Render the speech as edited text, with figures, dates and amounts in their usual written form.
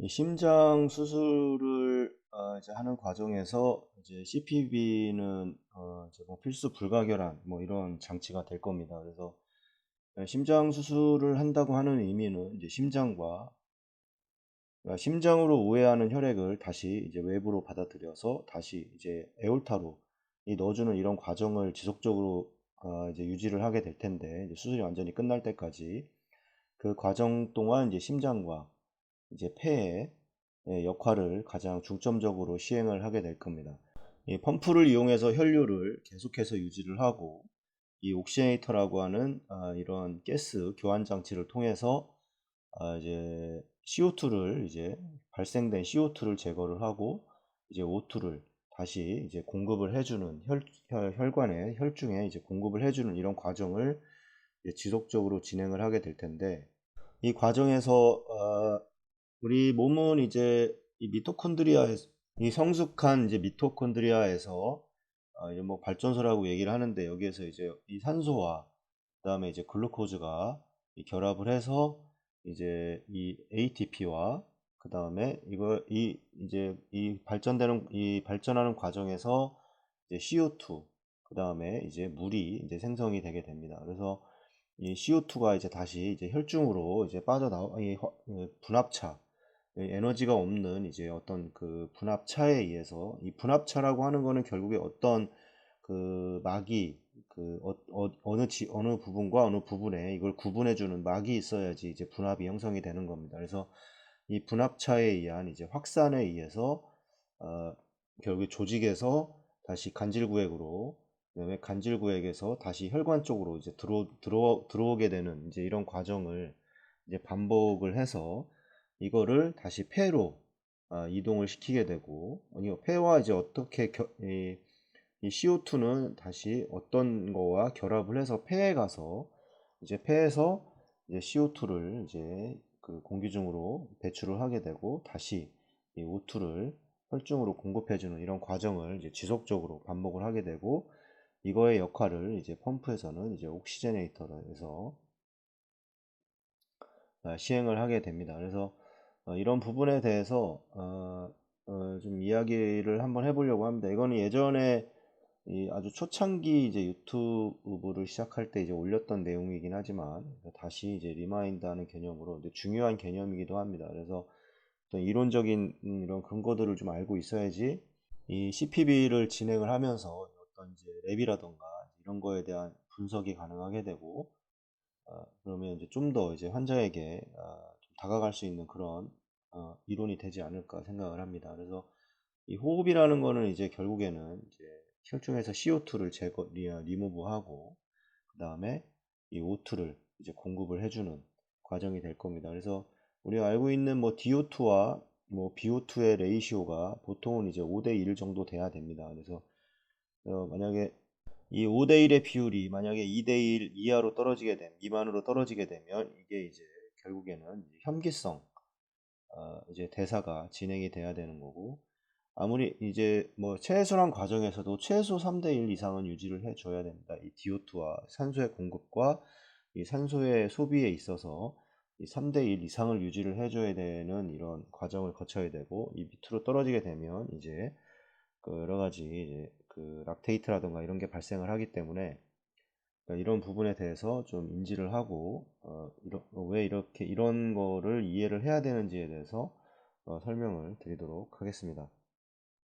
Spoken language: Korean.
이 심장 수술을 이제 하는 과정에서 이제 CPB는 이제 뭐 필수 불가결한 뭐 이런 장치가 될 겁니다. 그래서 심장 수술을 한다고 하는 의미는 이제 심장으로 우회하는 혈액을 다시 이제 외부로 받아들여서 다시 이제 에올타로 넣어주는 이런 과정을 지속적으로 이제 유지를 하게 될 텐데, 이제 수술이 완전히 끝날 때까지 그 과정 동안 이제 심장과 이제 폐의 역할을 가장 중점적으로 시행을 하게 될 겁니다. 이 펌프를 이용해서 혈류를 계속해서 유지를 하고, 이 옥시네이터라고 하는 이런 가스 교환 장치를 통해서 이제 CO2를 이제 발생된 CO2를 제거를 하고, 이제 O2를 다시 이제 공급을 해주는 혈관에 혈중에 이제 공급을 해주는 이런 과정을 이제 지속적으로 진행을 하게 될 텐데, 이 과정에서 우리 몸은 이제 이 미토콘드리아에서, 이 성숙한 이제 미토콘드리아에서 이제 뭐 발전소라고 얘기를 하는데, 여기에서 이제 이 산소와 그다음에 이제 글루코즈가 결합을 해서 이제 이 ATP와 그다음에 이 발전하는 과정에서 이제 CO2, 그다음에 이제 물이 이제 생성이 되게 됩니다. 그래서 이 CO2가 이제 다시 이제 혈중으로 이제 빠져나오 분합차, 에너지가 없는 이제 어떤 그 분합차에 의해서, 이 분합차라고 하는 거는 결국에 어떤 그 막이 그 어느 부분과 어느 부분에 이걸 구분해주는 막이 있어야지 이제 분합이 형성이 되는 겁니다. 그래서 이 분합차에 의한 이제 확산에 의해서 어, 결국에 조직에서 다시 간질구획으로, 그다음에 간질구획에서 다시 혈관 쪽으로 이제 들어오게 되는 이제 이런 과정을 이제 반복을 해서 이거를 다시 폐로 이동을 시키게 되고, 이 폐와 이제 어떻게 이 CO2는 다시 어떤 거와 결합을 해서 폐에 가서 이제 폐에서 이제 CO2를 이제 그 공기 중으로 배출을 하게 되고, 다시 이 O2를 혈중으로 공급해주는 이런 과정을 이제 지속적으로 반복을 하게 되고, 이거의 역할을 이제 펌프에서는 이제 옥시제네이터에서 시행을 하게 됩니다. 그래서 이런 부분에 대해서 좀 이야기를 한번 해보려고 합니다. 이거는 예전에 이 아주 초창기 이제 유튜브를 시작할 때 이제 올렸던 내용이긴 하지만, 다시 이제 리마인드하는 개념으로 근데 중요한 개념이기도 합니다. 그래서 어떤 이론적인 이런 근거들을 좀 알고 있어야지 이 CPB를 진행을 하면서 어떤 이제 랩이라던가 이런 거에 대한 분석이 가능하게 되고, 그러면 이제 좀 더 이제 환자에게 좀 다가갈 수 있는 그런 이론이 되지 않을까 생각을 합니다. 그래서 이 호흡이라는 거는 이제 결국에는 이제 혈중에서 CO2를 리무브하고, 그 다음에 이 O2를 이제 공급을 해주는 과정이 될 겁니다. 그래서 우리가 알고 있는 뭐 DO2와 뭐 BO2의 레이시오가 보통은 이제 5대 1 정도 돼야 됩니다. 그래서 만약에 이 5대 1의 비율이 만약에 2대 1 이하로 미만으로 떨어지게 되면, 이게 이제 결국에는 이제 현기성 이제 대사가 진행이 돼야 되는 거고, 아무리 이제 뭐 최순환 과정에서도 최소 3대 1 이상은 유지를 해줘야 됩니다. 이 DO2와 산소의 공급과 이 산소의 소비에 있어서 이 3대 1 이상을 유지를 해줘야 되는 이런 과정을 거쳐야 되고, 이 밑으로 떨어지게 되면 이제 그 여러 가지 이제 그 락테이트라든가 이런 게 발생을 하기 때문에, 그러니까 이런 부분에 대해서 좀 인지를 하고 왜 이렇게 이런 거를 이해를 해야 되는지에 대해서 설명을 드리도록 하겠습니다.